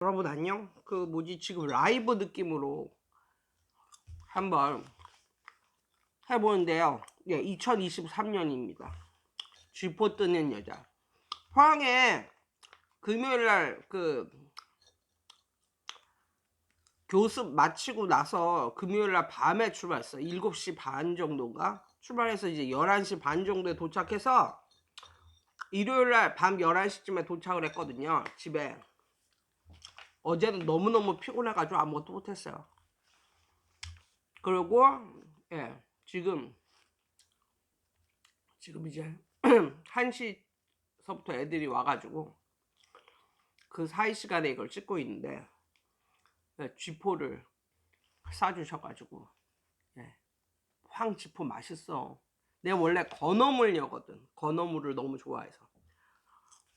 여러분 안녕? 지금 라이브 느낌으로 한번 해보는데요. 2023년입니다. 쥐포 뜨는 여자. 포항에 금요일날 교습 마치고 나서 금요일날 밤에 출발했어요. 7시 반 정도인가? 출발해서 이제 11시 반 정도에 도착해서 일요일날 밤 11시쯤에 도착을 했거든요. 집에. 어제는 너무너무 피곤해가지고 아무것도 못했어요. 그리고 지금 이제 1시서부터 애들이 와가지고 그 사이 시간에 이걸 찍고 있는데 쥐포를 싸주셔가지고 황쥐포 맛있어. 내가 원래 건어물녀거든. 건어물을 너무 좋아해서.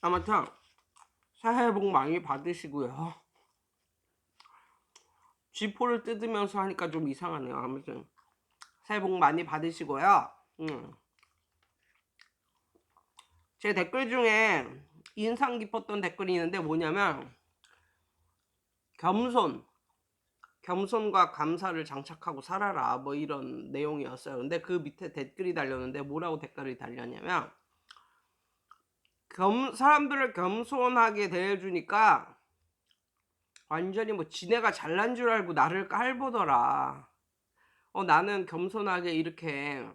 아무튼 새해 복 많이 받으시고요. 쥐포를 뜯으면서 하니까 좀 이상하네요. 아무튼 새해 복 많이 받으시고요. 제 댓글 중에 인상 깊었던 댓글이 있는데 뭐냐면 겸손과 감사를 장착하고 살아라 뭐 이런 내용이었어요. 근데 그 밑에 댓글이 달렸는데 뭐라고 댓글이 달렸냐면 사람들을 겸손하게 대해주니까 완전히 뭐 지네가 잘난 줄 알고 나를 깔보더라. 나는 겸손하게 이렇게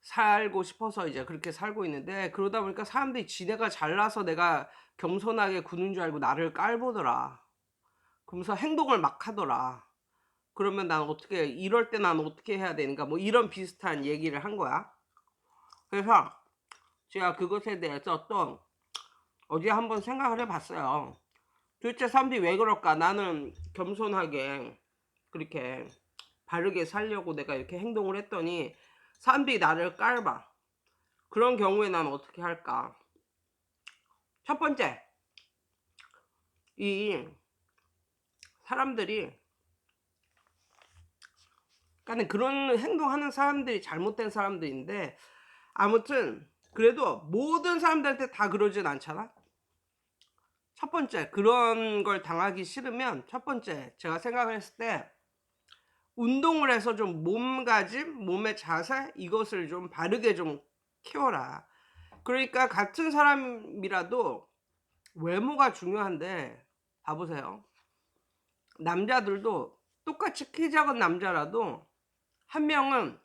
살고 싶어서 이제 그렇게 살고 있는데 그러다 보니까 사람들이 지네가 잘나서 내가 겸손하게 구는 줄 알고 나를 깔보더라. 그러면서 행동을 막 하더라. 그러면 이럴 때 난 어떻게 해야 되는가 뭐 이런 비슷한 얘기를 한 거야. 그래서 제가 그것에 대해서 또 어제 한번 생각을 해봤어요. 도대체 사람들이 왜 그럴까? 나는 겸손하게 그렇게 바르게 살려고 내가 이렇게 행동을 했더니 사람들이 나를 깔봐. 그런 경우에 난 어떻게 할까? 첫 번째, 이 사람들이 그러니까 그런 행동하는 사람들이 잘못된 사람들인데 아무튼 그래도 모든 사람들한테 다 그러진 않잖아. 첫 번째, 그런 걸 당하기 싫으면 첫 번째 제가 생각을 했을 때 운동을 해서 좀 몸가짐, 몸의 자세 이것을 좀 바르게 좀 키워라. 그러니까 같은 사람이라도 외모가 중요한데 봐보세요. 남자들도 똑같이 키 작은 남자라도 한 명은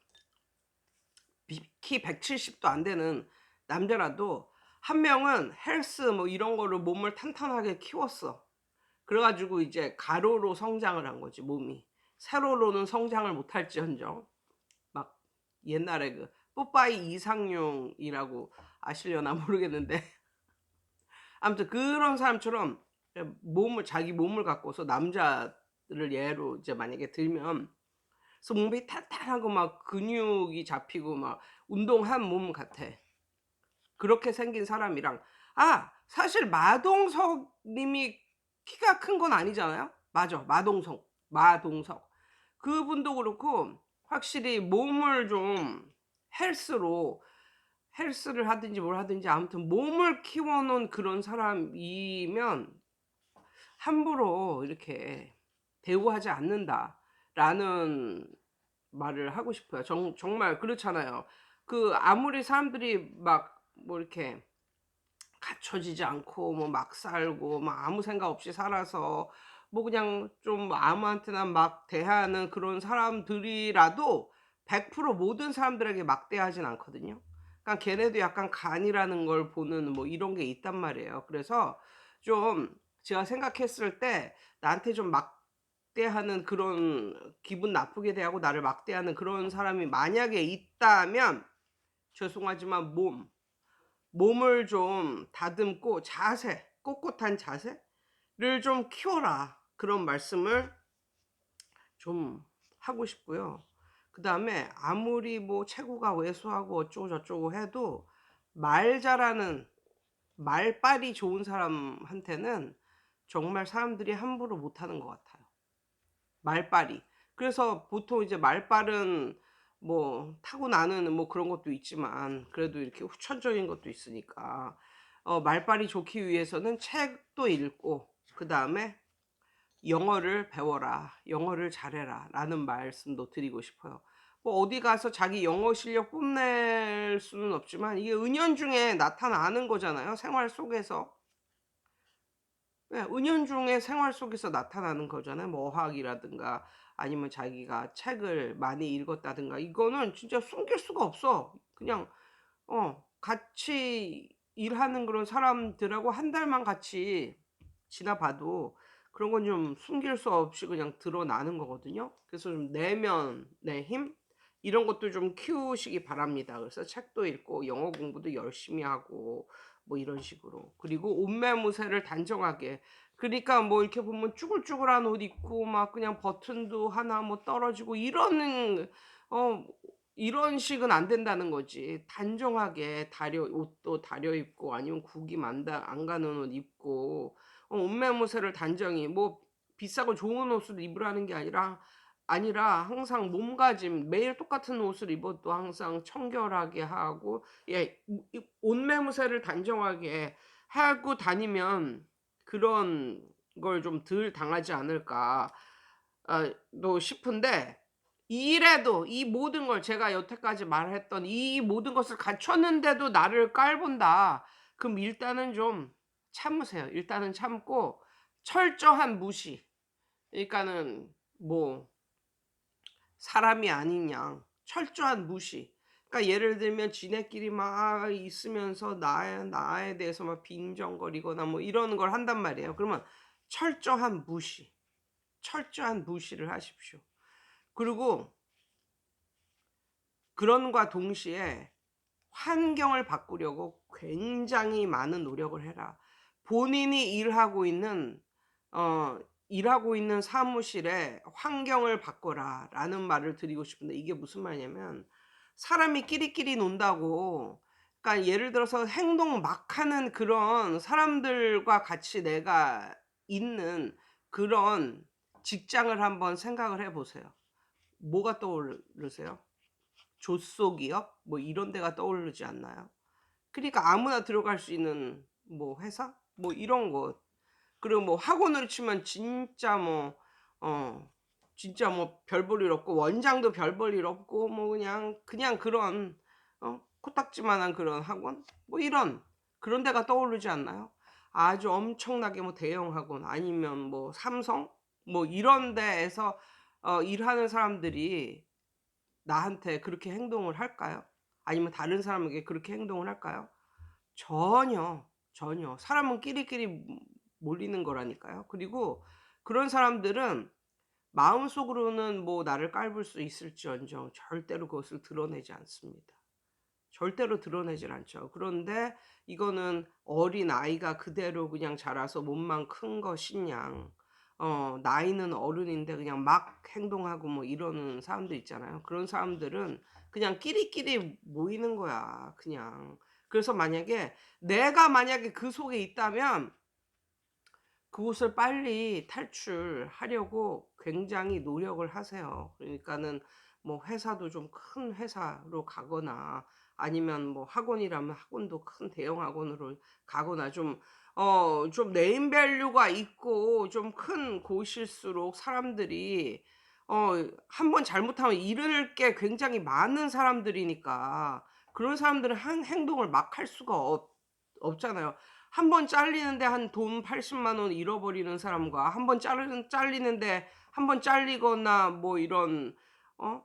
키 170도 안 되는 남자라도 한 명은 헬스 뭐 이런 거로 몸을 탄탄하게 키웠어. 그래가지고 이제 가로로 성장을 한 거지 몸이. 세로로는 성장을 못할지언정 막 옛날에 그 뽀빠이 이상용이라고 아시려나 모르겠는데 아무튼 그런 사람처럼 자기 몸을 갖고서 남자를 예로 이제 만약에 들면 그래서 몸이 탄탄하고 막 근육이 잡히고 막 운동한 몸 같아. 그렇게 생긴 사람이랑 사실 마동석 님이 키가 큰 건 아니잖아요. 맞아. 마동석 그분도 그렇고 확실히 몸을 좀 헬스를 하든지 뭘 하든지 아무튼 몸을 키워놓은 그런 사람이면 함부로 이렇게 대우하지 않는다라는 말을 하고 싶어요. 정말 그렇잖아요. 아무리 사람들이 막 뭐 이렇게 갖춰지지 않고 뭐 막 살고 막 아무 생각 없이 살아서 뭐 그냥 좀 아무한테나 막 대하는 그런 사람들이라도 100% 모든 사람들에게 막 대하진 않거든요. 그러니까 걔네도 약간 간이라는 걸 보는 뭐 이런 게 있단 말이에요. 그래서 좀 제가 생각했을 때 나한테 좀 막대하는 그런 기분 나쁘게 대하고 나를 막대하는 그런 사람이 만약에 있다면 죄송하지만 몸을 좀 다듬고 꼿꼿한 자세를 좀 키워라. 그런 말씀을 좀 하고 싶고요. 그다음에 아무리 뭐 체구가 왜소하고 어쩌고 저쩌고 해도 말 잘하는 말빨이 좋은 사람한테는 정말 사람들이 함부로 못하는 것 같아요. 말빨이. 그래서 보통 이제 말빨은 뭐 타고나는 뭐 그런 것도 있지만 그래도 이렇게 후천적인 것도 있으니까 말빨이 좋기 위해서는 책도 읽고 그다음에 영어를 배워라. 영어를 잘해라. 라는 말씀도 드리고 싶어요. 뭐 어디 가서 자기 영어 실력 뽐낼 수는 없지만 이게 은연중에 나타나는 거잖아요, 생활 속에서. 예, 은연중에 생활 속에서 나타나는 거잖아요. 뭐 어학이라든가 아니면 자기가 책을 많이 읽었다든가 이거는 진짜 숨길 수가 없어. 그냥 같이 일하는 그런 사람들하고 한 달만 같이 지나봐도 그런 건 좀 숨길 수 없이 그냥 드러나는 거거든요. 그래서 좀 내면의 힘 이런 것도 좀 키우시기 바랍니다. 그래서 책도 읽고 영어 공부도 열심히 하고 뭐 이런 식으로. 그리고 옷매무새를 단정하게. 그러니까 뭐 이렇게 보면 쭈글쭈글한 옷 입고 막 그냥 버튼도 하나 뭐 떨어지고 이러는 어 이런 식은 안 된다는 거지. 단정하게 옷도 다려 입고 아니면 구김 안 가는 옷 입고 옷매무새를 단정히 뭐 비싸고 좋은 옷을 입으라는 게 아니라 항상 몸가짐 매일 똑같은 옷을 입어도 항상 청결하게 하고 이 옷매무새를 단정하게 하고 다니면 그런 걸 좀 덜 당하지 않을까 또 싶은데 이래도 이 모든 걸 제가 여태까지 말했던 이 모든 것을 갖췄는데도 나를 깔본다. 그럼 일단은 좀 참으세요. 일단은 참고 철저한 무시. 그러니까는 뭐 사람이 아닌 양 철저한 무시. 그러니까 예를 들면 지네끼리 막 있으면서 나에 대해서 막 빈정거리거나 뭐 이런 걸 한단 말이에요. 그러면 철저한 무시. 철저한 무시를 하십시오. 그리고 그런과 동시에 환경을 바꾸려고 굉장히 많은 노력을 해라. 본인이 어 일하고 있는 사무실의 환경을 바꿔라라는 말을 드리고 싶은데 이게 무슨 말이냐면 사람이 끼리끼리 논다고 그러니까 예를 들어서 행동 막 하는 그런 사람들과 같이 내가 있는 그런 직장을 한번 생각을 해 보세요. 뭐가 떠오르세요? 조쏘기업 뭐 이런 데가 떠오르지 않나요? 그러니까 아무나 들어갈 수 있는 뭐 회사? 뭐 이런 곳. 그리고 뭐 학원으로 치면 어 진짜 뭐 별 볼 일 없고 원장도 별 볼 일 없고 뭐 그냥 그런 코딱지만한 그런 학원? 뭐 그런 데가 떠오르지 않나요? 아주 엄청나게 뭐 대형 학원 아니면 뭐 삼성 뭐 이런 데에서 일하는 사람들이 나한테 그렇게 행동을 할까요? 아니면 다른 사람에게 그렇게 행동을 할까요? 전혀, 전혀. 사람은 끼리끼리 몰리는 거라니까요. 그리고 그런 사람들은 마음속으로는 뭐 나를 깔볼 수 있을지언정 절대로 그것을 드러내지 않습니다. 절대로 드러내질 않죠. 그런데 이거는 어린아이가 그대로 그냥 자라서 몸만 큰 것이냥 나이는 어른인데 그냥 막 행동하고 뭐 이러는 사람들 있잖아요. 그런 사람들은 그냥 끼리끼리 모이는 거야 그냥. 그래서 내가 만약에 그 속에 있다면 그곳을 빨리 탈출하려고 굉장히 노력을 하세요. 그러니까는 뭐 회사도 좀 큰 회사로 가거나 아니면 뭐 학원이라면 학원도 큰 대형 학원으로 가거나 좀 네임 밸류가 있고 좀 큰 곳일수록 사람들이 한 번 잘못하면 잃을 게 굉장히 많은 사람들이니까 그런 사람들은 한 행동을 막 할 수가 없잖아요. 한 번 잘리는데 한 돈 80만 원 잃어버리는 사람과 한 번 잘리는데 한 번 잘리거나 뭐 이런 어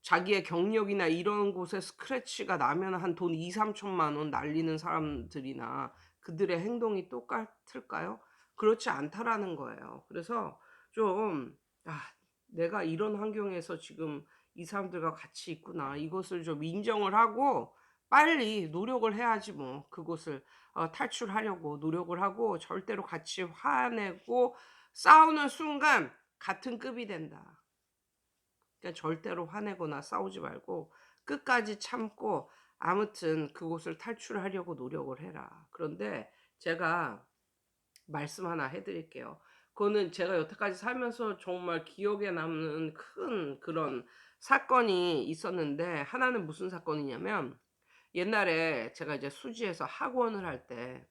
자기의 경력이나 이런 곳에 스크래치가 나면 한 돈 2-3천만 원 날리는 사람들이나 그들의 행동이 똑같을까요? 그렇지 않다라는 거예요. 그래서 좀 '아 내가 이런 환경에서 지금 이 사람들과 같이 있구나.' 이것을 좀 인정을 하고 빨리 노력을 해야지 뭐 그곳을 탈출하려고 노력을 하고 절대로 같이 화내고 싸우는 순간 같은 급이 된다. 그러니까 절대로 화내거나 싸우지 말고 끝까지 참고 아무튼 그곳을 탈출하려고 노력을 해라. 그런데 제가 말씀 하나 해 드릴게요. 그거는 제가 여태까지 살면서 정말 기억에 남는 큰 그런 사건이 있었는데 하나는 무슨 사건이냐면 옛날에 제가 이제 수지에서 학원을 할 때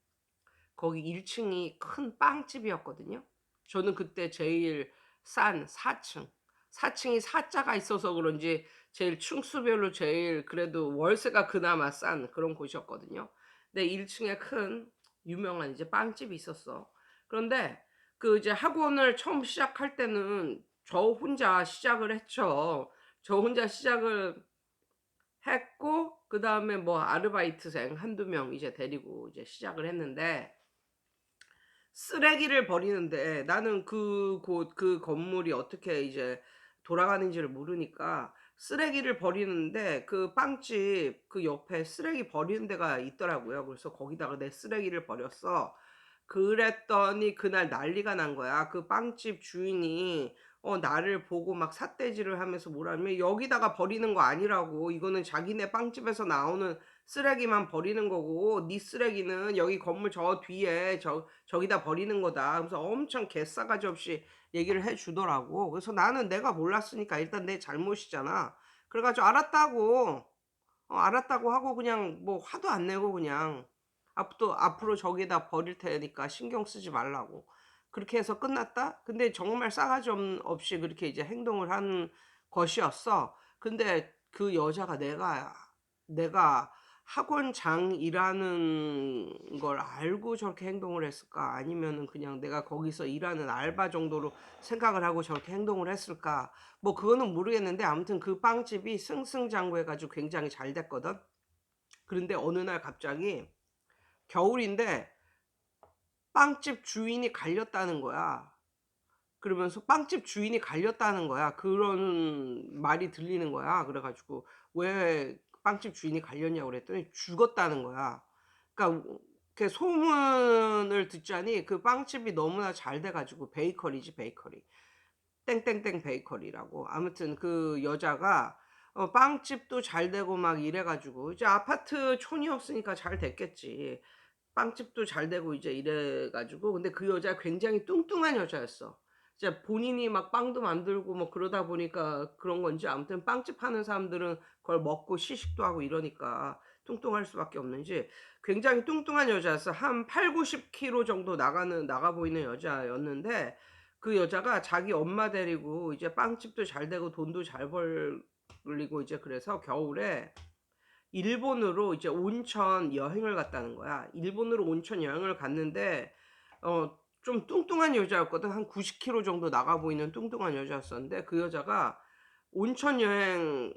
거기 1 층이 큰 빵집이었거든요. 저는 그때 제일 싼 4 층. 4 층이 4 자가 있어서 그런지 제일 층수별로 제일 그래도 월세가 그나마 싼 그런 곳이었거든요. 근데 1 층에 큰 유명한 이제 빵집이 있었어. 그런데 그 이제 학원을 처음 시작할 때는 저 혼자 시작을 했죠. 저 혼자 시작을 했고 그다음에 뭐 아르바이트생 1-2명 이제 데리고 이제 시작을 했는데 쓰레기를 버리는데 나는 그 건물이 어떻게 이제 돌아가는지를 모르니까 쓰레기를 버리는데 그 빵집 그 옆에 쓰레기 버리는 데가 있더라고요. 그래서 거기다가 내 쓰레기를 버렸어. 그랬더니 그날 난리가 난 거야. 그 빵집 주인이 나를 보고 막 삿대질을 하면서 뭐라냐면 "여기다가 버리는 거 아니라고. 이거는 자기네 빵집에서 나오는 쓰레기만 버리는 거고 네 쓰레기는 여기 건물 저 뒤에 저기다 버리는 거다." 하면서 엄청 개싸가지 없이 얘기를 해 주더라고. 그래서 나는 내가 몰랐으니까 일단 내 잘못이잖아. 그래 가지고 알았다고 하고 그냥 뭐 화도 안 내고 그냥 앞으로 저기에다 버릴 테니까 신경 쓰지 말라고. 그렇게 해서 끝났다? 근데 정말 싸가지 없이 그렇게 이제 행동을 한 것이었어. 근데 그 여자가 내가 학원장이라는 걸 알고 저렇게 행동을 했을까? 아니면은 그냥 내가 거기서 일하는 알바 정도로 생각을 하고 저렇게 행동을 했을까? 뭐 그거는 모르겠는데 아무튼 그 빵집이 승승장구해 가지고 굉장히 잘 됐거든. 그런데 어느 날 갑자기 겨울인데 빵집 주인이 갈렸다는 거야. 그러면서 빵집 주인이 갈렸다는 거야. 그런 말이 들리는 거야. 그래 가지고 "왜 빵집 주인이 갈렸냐."고 그랬더니 죽었다는 거야. 그러니까 그 소문을 듣자니 그 빵집이 너무나 잘 돼 가지고 베이커리지 베이커리. 땡땡땡 베이커리라고. 아무튼 그 여자가 빵집도 잘 되고 막 이래 가지고 이제 아파트촌이었으니까 잘 됐겠지. 빵집도 잘 되고 이제 이래 가지고 근데 그 여자가 굉장히 뚱뚱한 여자였어. 이제 본인이 막 빵도 만들고 뭐 그러다 보니까 그런 건지 아무튼 빵집 하는 사람들은 그걸 먹고 시식도 하고 이러니까 뚱뚱할 수밖에 없는지 굉장히 뚱뚱한 여자였어. 한 80-90 킬로 정도 나가 보이는 여자였는데 그 여자가 자기 엄마 데리고 이제 빵집도 잘 되고 돈도 잘 벌리고 이제 그래서 겨울에 일본으로 이제 온천 여행을 갔다는 거야. 일본으로 온천 여행을 갔는데 좀 뚱뚱한 여자였거든. 한 90 킬로 정도 나가 보이는 뚱뚱한 여자였었는데 그 여자가 온천 여행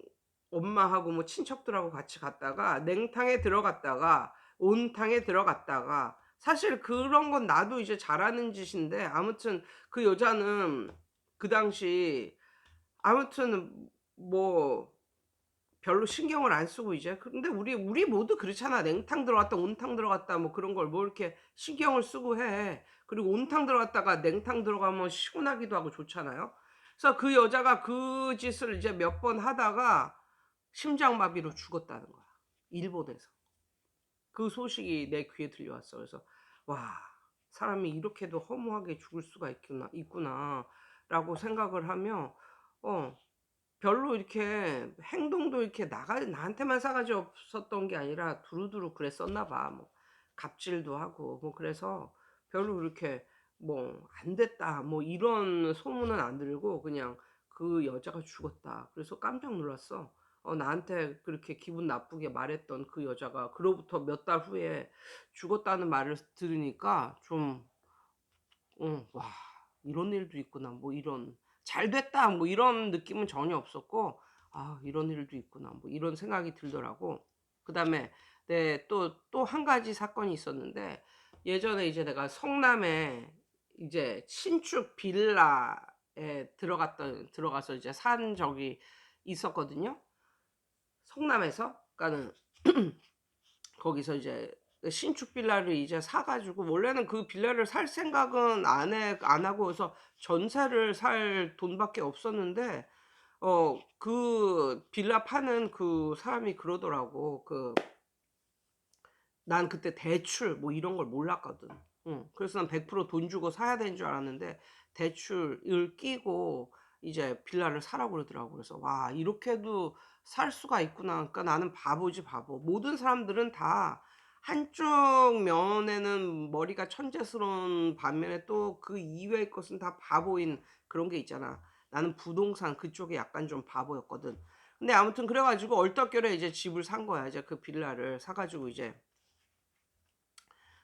엄마하고 뭐 친척들하고 같이 갔다가 냉탕에 들어갔다가 온탕에 들어갔다가 사실 그런 건 나도 이제 잘하는 짓인데 아무튼 그 여자는 그 당시 아무튼 뭐 별로 신경을 안 쓰고 이제 근데 우리 모두 그렇잖아. 냉탕 들어갔다 온탕 들어갔다 뭐 그런 걸 뭐 이렇게 신경을 쓰고 해. 그리고 온탕 들어갔다가 냉탕 들어가면 시원하기도 하고 좋잖아요. 그래서 그 여자가 그 짓을 이제 몇 번 하다가 심장마비로 죽었다는 거야, 일본에서. 그 소식이 내 귀에 들려왔어. 그래서 '와 사람이 이렇게도 허무하게 죽을 수가 있구나.'라고 생각을 하며 어 별로 이렇게 행동도 이렇게 나한테만 싸가지 없었던 게 아니라 두루두루 그랬었나 봐. 뭐 갑질도 하고 뭐 그래서 별로 그렇게 뭐 "안 됐다." 뭐 이런 소문은 안 들고 그냥 "그 여자가 죽었다." 그래서 깜짝 놀랐어. 나한테 그렇게 기분 나쁘게 말했던 그 여자가 그로부터 몇 달 후에 죽었다는 말을 들으니까 좀 '와 이런 일도 있구나.' 뭐 이런 '잘 됐다.' 뭐 이런 느낌은 전혀 없었고 '아 이런 일도 있구나.' 뭐 이런 생각이 들더라고. 그다음에 또 한 가지 사건이 있었는데 예전에 이제 내가 성남에 이제 신축 빌라에 들어가서 이제 산 적이 있었거든요, 성남에서. 그러니까는 거기서 이제 신축 빌라를 이제 사 가지고 원래는 그 빌라를 살 생각은 안 하고 그래서 전세를 살 돈밖에 없었는데 그 빌라 파는 그 사람이 그러더라고. 난 그때 대출 뭐 이런 걸 몰랐거든. 그래서 난 100% 돈 주고 사야 되는 줄 알았는데 대출을 끼고 이제 빌라를 사라고 그러더라고. 그래서 '와 이렇게도 살 수가 있구나.' 그러니까 나는 바보지 바보. 모든 사람들은 다 한쪽 면에는 머리가 천재스러운 반면에 또 그 이외의 것은 다 바보인 그런 게 있잖아. 나는 부동산 그쪽에 약간 좀 바보였거든. 근데 아무튼 그래 가지고 얼떨결에 이제 집을 산 거야. 이제 그 빌라를 사 가지고 이제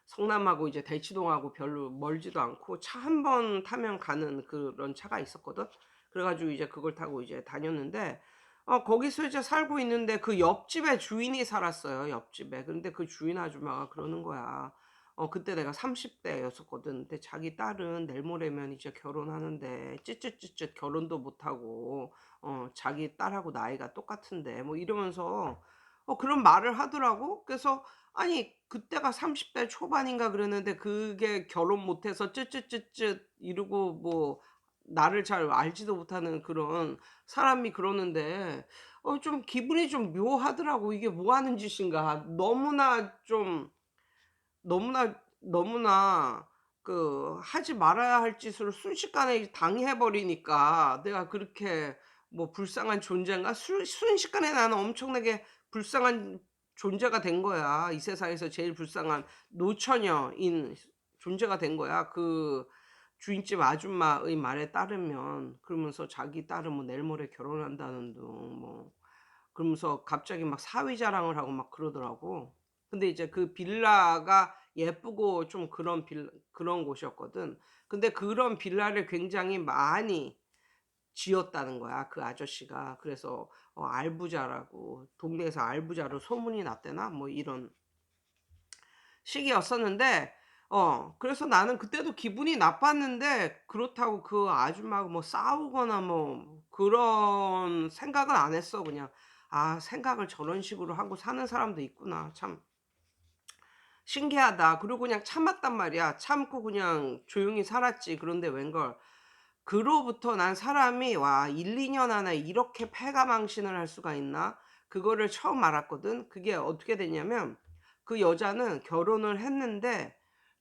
성남하고 이제 대치동하고 별로 멀지도 않고 차 한 번 타면 가는 그런 차가 있었거든. 그래 가지고 이제 그걸 타고 이제 다녔는데 거기서 이제 살고 있는데 그 옆집에 주인이 살았어요, 옆집에. 근데 그 주인 아줌마가 그러는 거야. 그때 내가 30 대였었거든. 근데 자기 딸은 내일 모레면 이제 결혼하는데 찌쯧찌쯧 결혼도 못 하고 자기 딸하고 나이가 똑같은데 뭐 이러면서 그런 말을 하더라고. 그래서 아니 그때가 30대 초반인가 그랬는데 그게 결혼 못 해서 쯧쯧쯧쯧 이러고 뭐 나를 잘 알지도 못하는 그런 사람이 그러는데 좀 기분이 좀 묘하더라고. 이게 뭐 하는 짓인가. 너무나 하지 말아야 할 짓을 순식간에 당해 버리니까 내가 그렇게 뭐 불쌍한 존재인가? 순식간에 나는 엄청나게 불쌍한 존재가 된 거야. 이 세상에서 제일 불쌍한 노처녀인 존재가 된 거야. 그 주인집 아줌마의 말에 따르면. 그러면서 자기 딸은 뭐 내일 모레 결혼한다는 둥 뭐 그러면서 갑자기 막 사위 자랑을 하고 막 그러더라고. 근데 이제 그 빌라가 예쁘고 좀 그런 곳이었거든. 근데 그런 빌라를 굉장히 많이 지었다는 거야, 그 아저씨가. 그래서 알부자라고 동네에서 알부자로 소문이 났대나 뭐 이런 시기였었는데 그래서 나는 그때도 기분이 나빴는데 그렇다고 그 아줌마하고 뭐 싸우거나 뭐 그런 생각은 안 했어 그냥. '아 생각을 저런 식으로 하고 사는 사람도 있구나. 참 신기하다.' 그리고 그냥 참았단 말이야. 참고 그냥 조용히 살았지. 그런데 웬걸 그로부터 난 사람이 '와 1-2년 안에 이렇게 패가망신을 할 수가 있나?' 그거를 처음 알았거든. 그게 어떻게 됐냐면 그 여자는 결혼을 했는데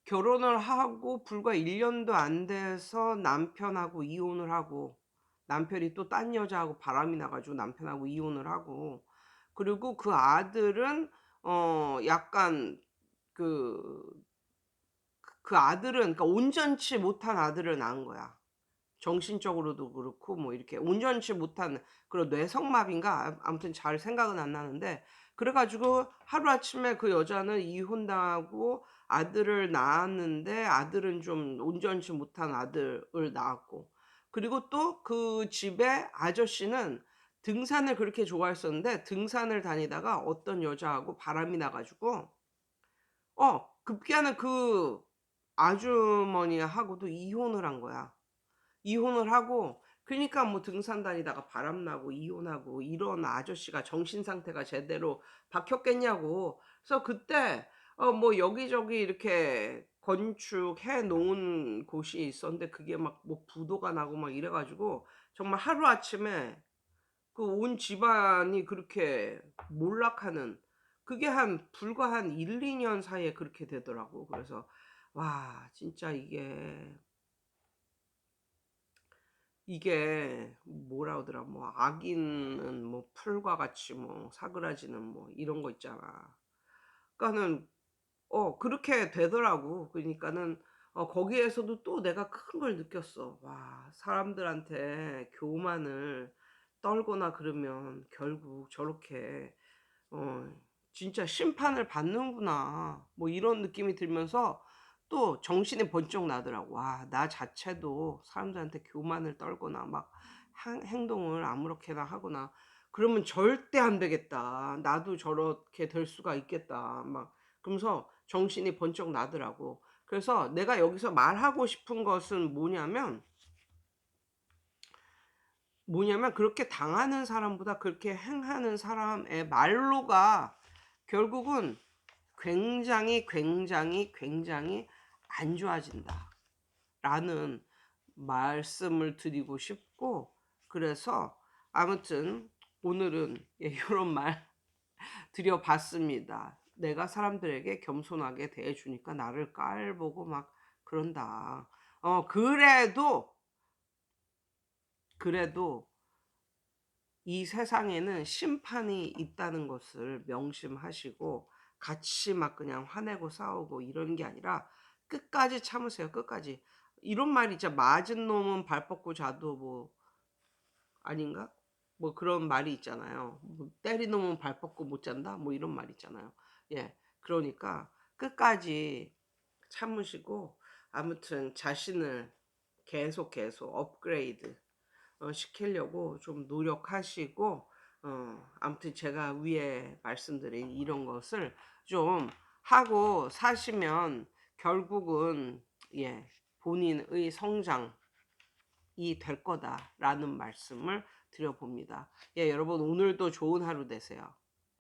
결혼을 하고 불과 1 년도 안 돼서 남편하고 이혼을 하고 남편이 또 딴 여자하고 바람이 나 가지고 남편하고 이혼을 하고 그리고 그 아들은 약간 그 그 아들은 그러니까 온전치 못한 아들을 낳은 거야. 정신적으로도 그렇고 뭐 이렇게 온전치 못한 그런 뇌성마비인가 아무튼 잘 생각은 안 나는데 그래 가지고 하루아침에 그 여자는 이혼당하고 아들을 낳았는데 아들은 좀 온전치 못한 아들을 낳았고 그리고 또 그 집의 아저씨는 등산을 그렇게 좋아했었는데 등산을 다니다가 어떤 여자하고 바람이 나 가지고 급기야는 그 아주머니하고도 이혼을 한 거야. 이혼을 하고 그니까 뭐 등산 다니다가 바람 나고 이혼하고 이런 아저씨가 정신 상태가 제대로 박혔겠냐고. 그래서 그때 뭐 여기저기 이렇게 건축해 놓은 곳이 있었는데 그게 막 뭐 부도가 나고 막 이래 가지고 정말 하루아침에 그 온 집안이 그렇게 몰락하는 그게 불과 한 1-2년 사이에 그렇게 되더라고. 그래서 와 진짜 이게 뭐라 그러더라. 뭐 "악인은 뭐 풀과 같이 뭐 사그라지는" 뭐 이런 거 있잖아. 그러니까는 그렇게 되더라고. 그러니까는 거기에서도 또 내가 큰 걸 느꼈어. '와 사람들한테 교만을 떨거나 그러면 결국 저렇게 어 진짜 심판을 받는구나.' 뭐 이런 느낌이 들면서 또 정신이 번쩍 나더라고. '와 나 자체도 사람들한테 교만을 떨거나 막 행동을 아무렇게나 하거나 그러면 절대 안 되겠다. 나도 저렇게 될 수가 있겠다.' 막 그러면서 정신이 번쩍 나더라고. 그래서 내가 여기서 말하고 싶은 것은 뭐냐면 그렇게 당하는 사람보다 그렇게 행하는 사람의 말로가 결국은 굉장히, 굉장히, 굉장히 안 좋아진다라는 말씀을 드리고 싶고 그래서 아무튼 오늘은 요런 말 드려 봤습니다. 내가 사람들에게 겸손하게 대해 주니까 나를 깔보고 막 그런다. 그래도 이 세상에는 심판이 있다는 것을 명심하시고 같이 막 그냥 화내고 싸우고 이런 게 아니라 끝까지 참으세요, 끝까지. 이런 말이 있죠. "맞은 놈은 발 뻗고 자도" 뭐 아닌가? 뭐 그런 말이 있잖아요. 뭐 "때린 놈은 발 뻗고 못 잔다." 뭐 이런 말이 있잖아요. 예. 그러니까 끝까지 참으시고 아무튼 자신을 계속 업그레이드 시키려고 좀 노력하시고 아무튼 제가 위에 말씀드린 이런 것을 좀 하고 사시면 결국은 예 본인의 성장이 될 거다라는 말씀을 드려 봅니다. 예 여러분 오늘도 좋은 하루 되세요.